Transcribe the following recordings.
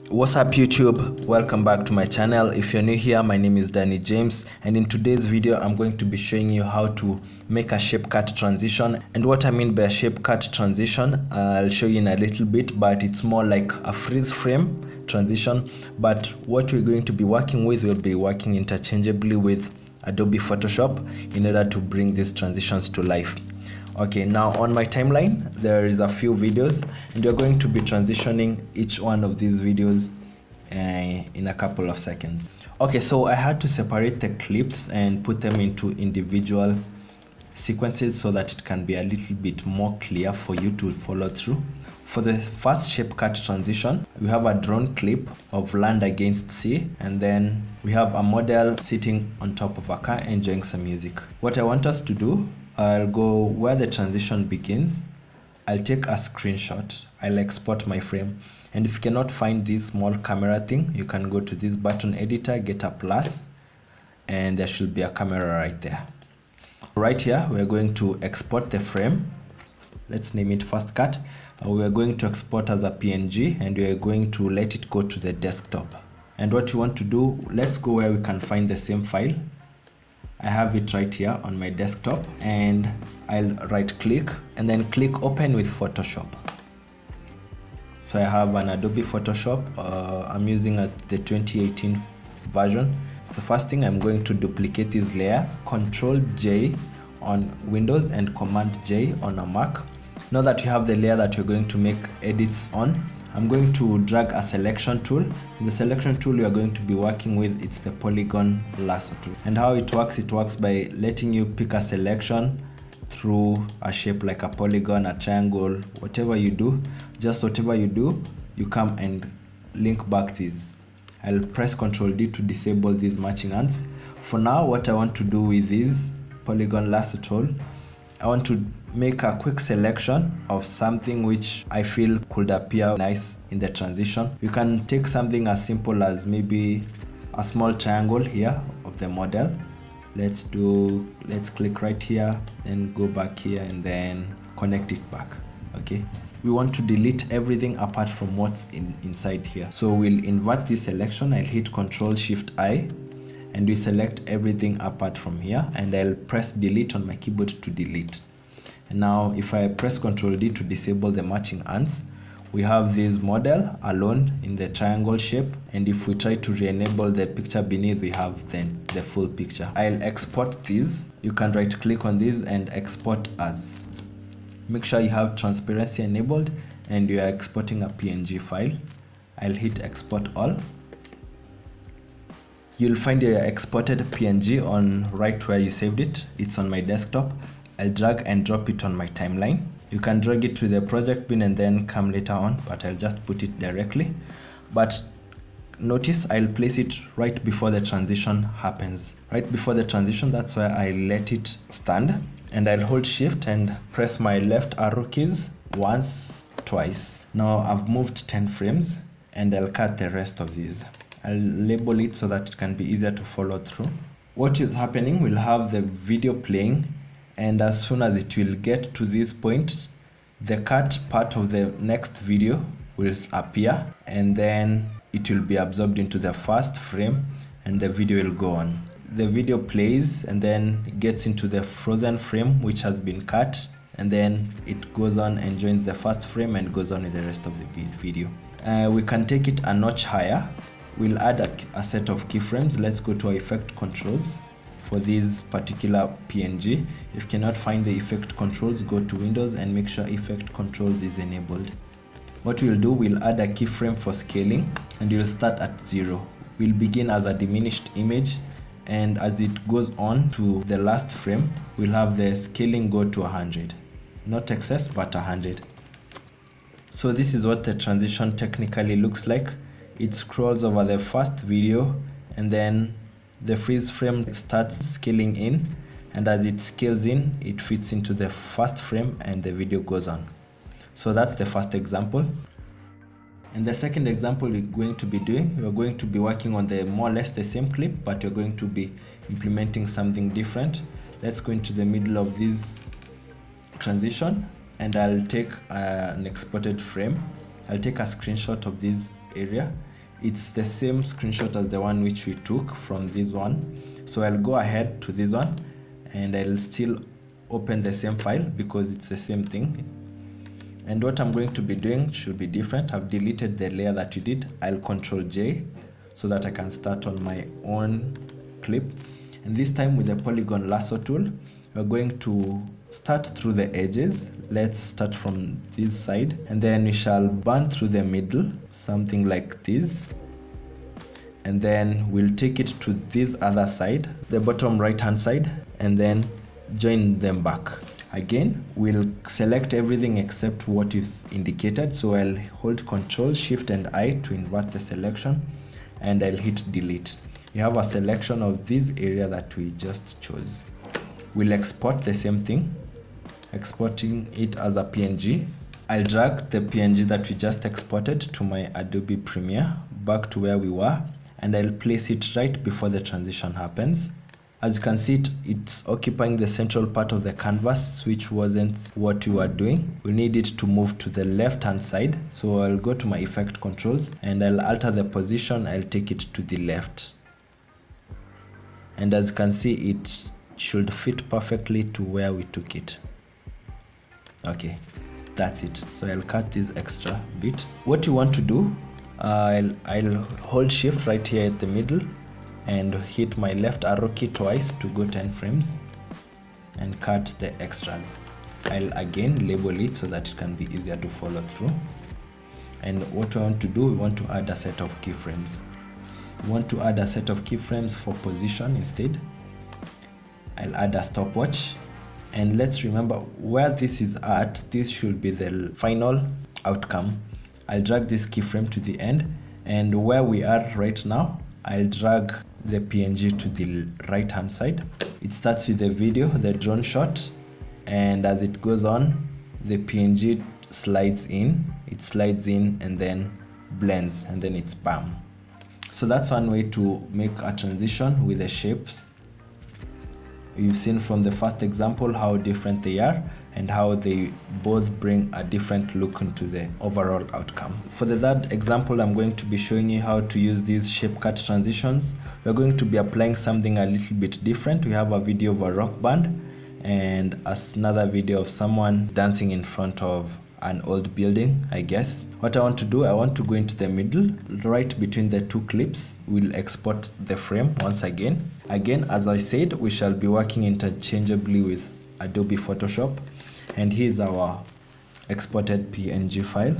What's up YouTube? Welcome back to my channel. If you're new here, my name is Danny James, and in today's video I'm going to be showing you how to make a shape cut transition. And what I mean by a shape cut transition, I'll show you in a little bit, but it's more like a freeze frame transition. But what we're going to be working with, we'll be working interchangeably with Adobe Photoshop in order to bring these transitions to life. Okay, now on my timeline there is a few videos, and you're going to be transitioning each one of these videos in a couple of seconds. Okay, so I had to separate the clips and put them into individual sequences so that it can be a little bit more clear for you to follow through. For the first shape cut transition, we have a drone clip of land against sea, and then we have a model sitting on top of a car enjoying some music. What I want us to do, I'll go where the transition begins. I'll take a screenshot. I'll export my frame. And if you cannot find this small camera thing, you can go to this button editor, get a plus, and there should be a camera right there. Right here, we're going to export the frame. Let's name it first cut. We're going to export as a PNG, and we're going to let it go to the desktop. And what you want to do, let's go where we can find the same file. I have it right here on my desktop, and I'll right click and then click open with Photoshop. So I have an Adobe Photoshop. I'm using the 2018 version. The first thing, I'm going to duplicate these layers, Control J on Windows and Command J on a Mac. Now that you have the layer that you're going to make edits on, I'm going to drag a selection tool. In the selection tool we are going to be working with, it's the polygon lasso tool. And how it works by letting you pick a selection through a shape like a polygon, a triangle, whatever you do, you come and link back these. I'll press Ctrl D to disable these matching ends. For now, what I want to do with this polygon lasso tool, I want to make a quick selection of something which I feel could appear nice in the transition. You can take something as simple as maybe a small triangle here of the model. Let's click right here, then go back here and then connect it back. Okay, we want to delete everything apart from what's inside here. So we'll invert this selection. I'll hit Ctrl Shift I, and we select everything apart from here, and I'll press delete on my keyboard to delete. And now if I press Ctrl D to disable the matching ends, we have this model alone in the triangle shape, and if we try to re-enable the picture beneath, we have then the full picture. I'll export these. You can right click on this and export as. Make sure you have transparency enabled and you are exporting a PNG file. I'll hit export all. You'll find your exported PNG on right where you saved it. It's on my desktop. I'll drag and drop it on my timeline. You can drag it to the project bin and then come later on, but I'll just put it directly. But notice I'll place it right before the transition happens. Right before the transition, that's where I let it stand. And I'll hold Shift and press my left arrow keys once, twice. Now I've moved 10 frames, and I'll cut the rest of these. I'll label it so that it can be easier to follow through. What is happening, we'll have the video playing, and as soon as it will get to this point, the cut part of the next video will appear, and then it will be absorbed into the first frame and the video will go on. The video plays and then it gets into the frozen frame which has been cut, and then it goes on and joins the first frame and goes on with the rest of the video. We can take it a notch higher. We'll add a set of keyframes. Let's go to our effect controls for this particular PNG. If you cannot find the effect controls, go to Windows and make sure effect controls is enabled. What we'll do, we'll add a keyframe for scaling, and we'll start at 0. We'll begin as a diminished image, and as it goes on to the last frame, we'll have the scaling go to 100. Not excess, but 100. So this is what the transition technically looks like. It scrolls over the first video, and then the freeze frame starts scaling in, and as it scales in, it fits into the first frame and the video goes on. So that's the first example. And the second example we're going to be doing, we're going to be working on the more or less the same clip, but we're going to be implementing something different. Let's go into the middle of this transition, and I'll take an exported frame. I'll take a screenshot of this area, it's the same screenshot as the one which we took from this one. So I'll go ahead to this one and I'll still open the same file because it's the same thing. And what I'm going to be doing should be different. I've deleted the layer that we did. I'll Control J so that I can start on my own clip. And this time with the polygon lasso tool, we're going to start through the edges. Let's start from this side and then we shall burn through the middle, something like this. And then we'll take it to this other side, the bottom right hand side, and then join them back. Again, we'll select everything except what is indicated. So I'll hold Control, Shift and I to invert the selection and I'll hit delete. You have a selection of this area that we just chose. We'll export the same thing, exporting it as a PNG. I'll drag the PNG that we just exported to my Adobe Premiere back to where we were, and I'll place it right before the transition happens. As you can see, it's occupying the central part of the canvas, which wasn't what we were doing. We need it to move to the left hand side. So I'll go to my effect controls and I'll alter the position. I'll take it to the left. And as you can see, it should fit perfectly to where we took it. Okay, that's it. So I'll cut this extra bit. What you want to do, I'll hold Shift right here at the middle and hit my left arrow key twice to go 10 frames and cut the extras. I'll again label it so that it can be easier to follow through. And what we want to do, we want to add a set of keyframes. We want to add a set of keyframes for position instead. I'll add a stopwatch, and let's remember where this is at, this should be the final outcome. I'll drag this keyframe to the end, and where we are right now, I'll drag the PNG to the right hand side. It starts with the video, the drone shot, and as it goes on, the PNG slides in, and then blends, and then it's bam. So that's one way to make a transition with the shapes. You've seen from the first example how different they are and how they both bring a different look into the overall outcome. For the third example, I'm going to be showing you how to use these shape cut transitions. We're going to be applying something a little bit different. We have a video of a rock band and another video of someone dancing in front of an old building, I guess. What I want to do, I want to go into the middle, right between the two clips. We'll export the frame once again. Again, as I said, we shall be working interchangeably with Adobe Photoshop. And here's our exported PNG file.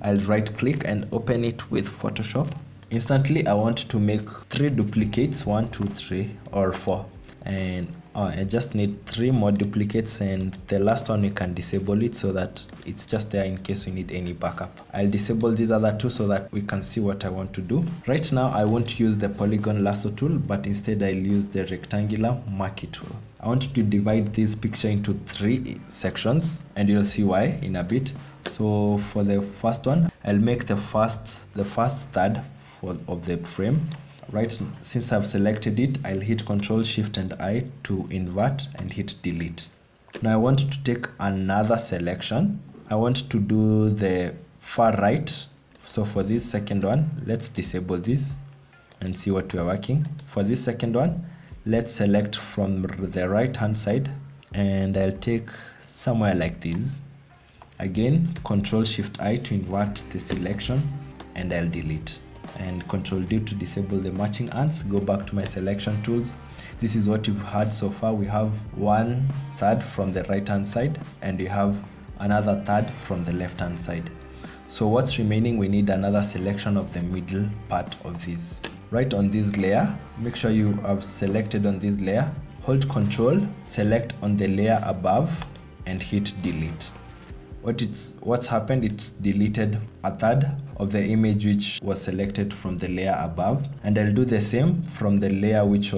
I'll right click and open it with Photoshop. Instantly, I want to make 3 duplicates, 1, 2, 3, or 4. And I just need 3 more duplicates, and the last one we can disable it so that it's just there in case we need any backup. I'll disable these other 2 so that we can see what I want to do. Right now I won't use the polygon lasso tool, but instead I'll use the rectangular marquee tool. I want to divide this picture into 3 sections, and you'll see why in a bit. So for the first one, I'll make the first third of the frame. Right, since I've selected it, I'll hit Control, Shift and I to invert and hit delete. Now I want to take another selection. I want to do the far right. So for this second one, let's disable this and see what we are working. For this second one, let's select from the right hand side, and I'll take somewhere like this. Again, Control, Shift I to invert the selection, and I'll delete. And Control D to disable the matching ants. Go back to my selection tools. This is what you've had so far. We have 1/3 from the right hand side, and we have another third from the left hand side. So what's remaining, we need another selection of the middle part of this. Right on this layer, make sure you have selected on this layer, hold Control, select on the layer above and hit delete. What's happened, it's deleted 1/3 of the image which was selected from the layer above, and I'll do the same from the layer which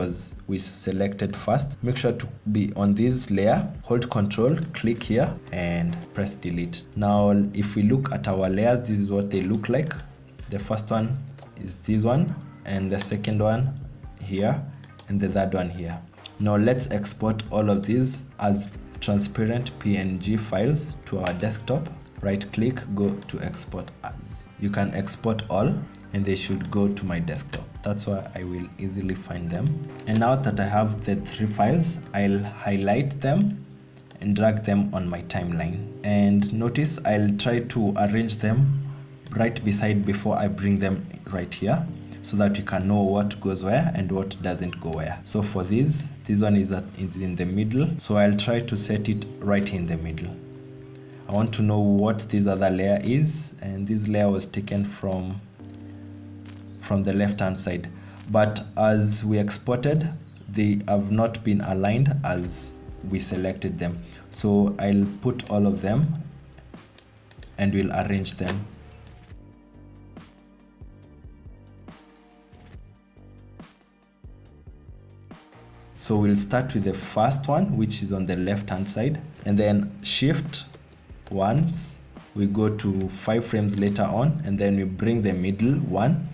we selected first. Make sure to be on this layer, hold Control, click here and press delete. Now if we look at our layers, this is what they look like. The first one is this one, and the second one here, and the third one here. Now let's export all of these as transparent PNG files to our desktop. Right click, go to export as. You can export all, and they should go to my desktop. That's why I will easily find them. And now that I have the 3 files, I'll highlight them and drag them on my timeline. And notice I'll try to arrange them right beside before I bring them right here, so that you can know what goes where and what doesn't go where. So for this one is in the middle, so I'll try to set it right in the middle. I want to know what this other layer is, and this layer was taken from the left hand side, but as we exported, they have not been aligned as we selected them. So I'll put all of them and we'll arrange them. So we'll start with the first one, which is on the left hand side, and then shift once, we go to 5 frames later on, and then we bring the middle one,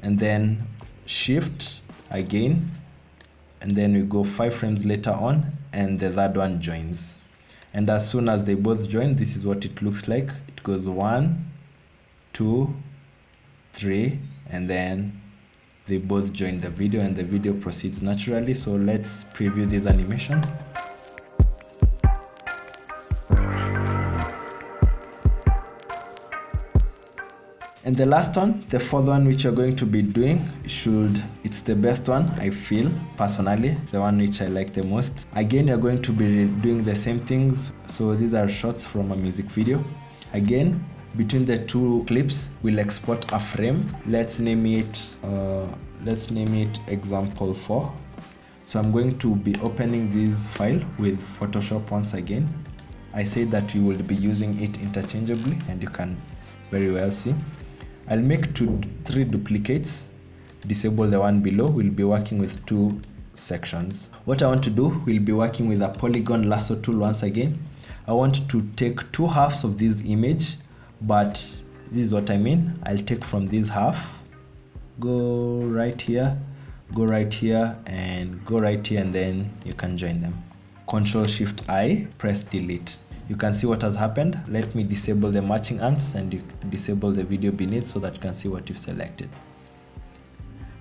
and then shift again, and then we go 5 frames later on, and the third one joins. And as soon as they both join, this is what it looks like. It goes 1, 2, 3, and then they both join the video, and the video proceeds naturally. So let's preview this animation. And the last one, the fourth one, which you're going to be doing, it's the best one, I feel personally, the one which I like the most. Again, you're going to be doing the same things. So these are shots from a music video. Again, between the 2 clips, we'll export a frame. Let's name it example 4. So I'm going to be opening this file with Photoshop once again. I said that we will be using it interchangeably, and you can very well see. I'll make 3 duplicates, disable the one below. We'll be working with 2 sections. What I want to do, we'll be working with a polygon lasso tool once again. I want to take 2 halves of this image, but this is what I mean. I'll take from this half, go right here, go right here, and go right here, and then you can join them. Ctrl+Shift+I, press delete. You can see what has happened. Let me disable the matching ants, and you disable the video beneath so that you can see what you've selected.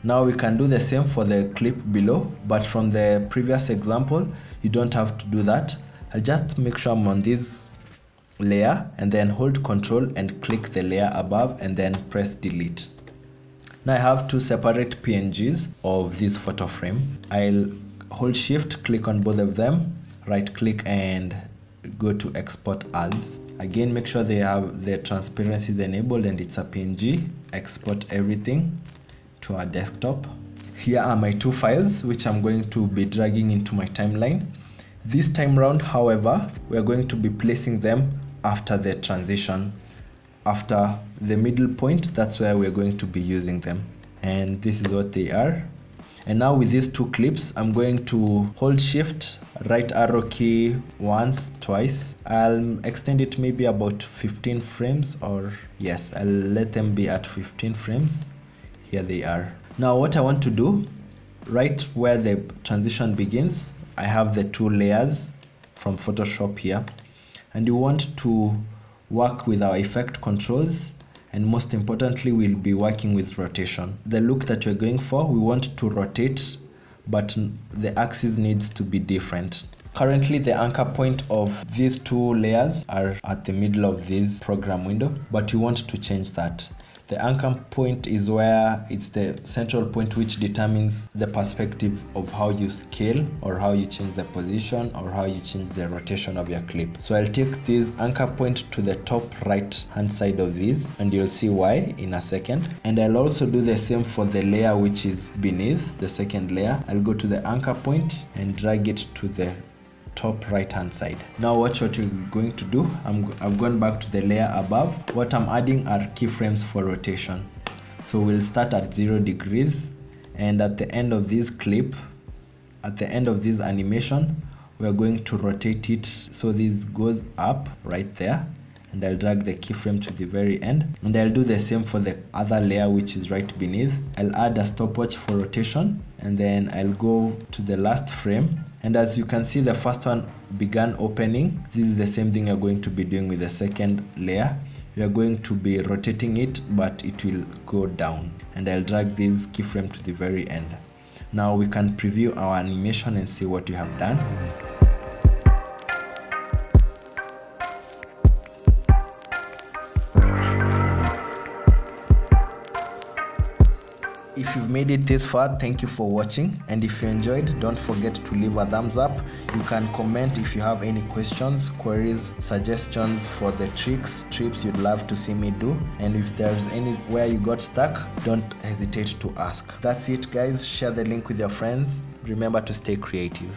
Now we can do the same for the clip below, but from the previous example, you don't have to do that. I'll just make sure I'm on this layer, and then hold Ctrl and click the layer above, and then press delete. Now I have 2 separate PNGs of this photo frame. I'll hold Shift, click on both of them, right click and go to export as. Again, make sure they have the transparency is enabled and it's a PNG. Export everything to our desktop. Here are my 2 files which I'm going to be dragging into my timeline. This time round, however, we're going to be placing them after the transition. After the middle point, that's where we're going to be using them. And this is what they are. And now with these 2 clips, I'm going to hold Shift, right arrow key once, twice. I'll extend it maybe about 15 frames, or yes, I'll let them be at 15 frames. Here they are. Now what I want to do, right where the transition begins, I have the 2 layers from Photoshop here. And you want to work with our effect controls, and most importantly, we'll be working with rotation. The look that we're going for, we want to rotate, but the axis needs to be different. Currently, the anchor point of these 2 layers are at the middle of this program window, but you want to change that. The anchor point is where it's the central point which determines the perspective of how you scale, or how you change the position, or how you change the rotation of your clip. So I'll take this anchor point to the top right hand side of this, and you'll see why in a second. And I'll also do the same for the layer which is beneath, the second layer. I'll go to the anchor point and drag it to the top right hand side. Now watch what you're going to do. I've gone back to the layer above. What I'm adding are keyframes for rotation. So we'll start at 0 degrees, and at the end of this clip, at the end of this animation, we're going to rotate it so this goes up right there, and I'll drag the keyframe to the very end. And I'll do the same for the other layer which is right beneath. I'll add a stopwatch for rotation, and then I'll go to the last frame And as you can see, the first one began opening. This is the same thing you're going to be doing with the second layer. We are going to be rotating it, but it will go down. And I'll drag this keyframe to the very end. Now we can preview our animation and see what you have done. If you've made it this far, thank you for watching, and if you enjoyed, don't forget to leave a thumbs up. You can comment if you have any questions, queries, suggestions for the trips you'd love to see me do, and if there's anywhere you got stuck, don't hesitate to ask. That's it guys, share the link with your friends. Remember to stay creative.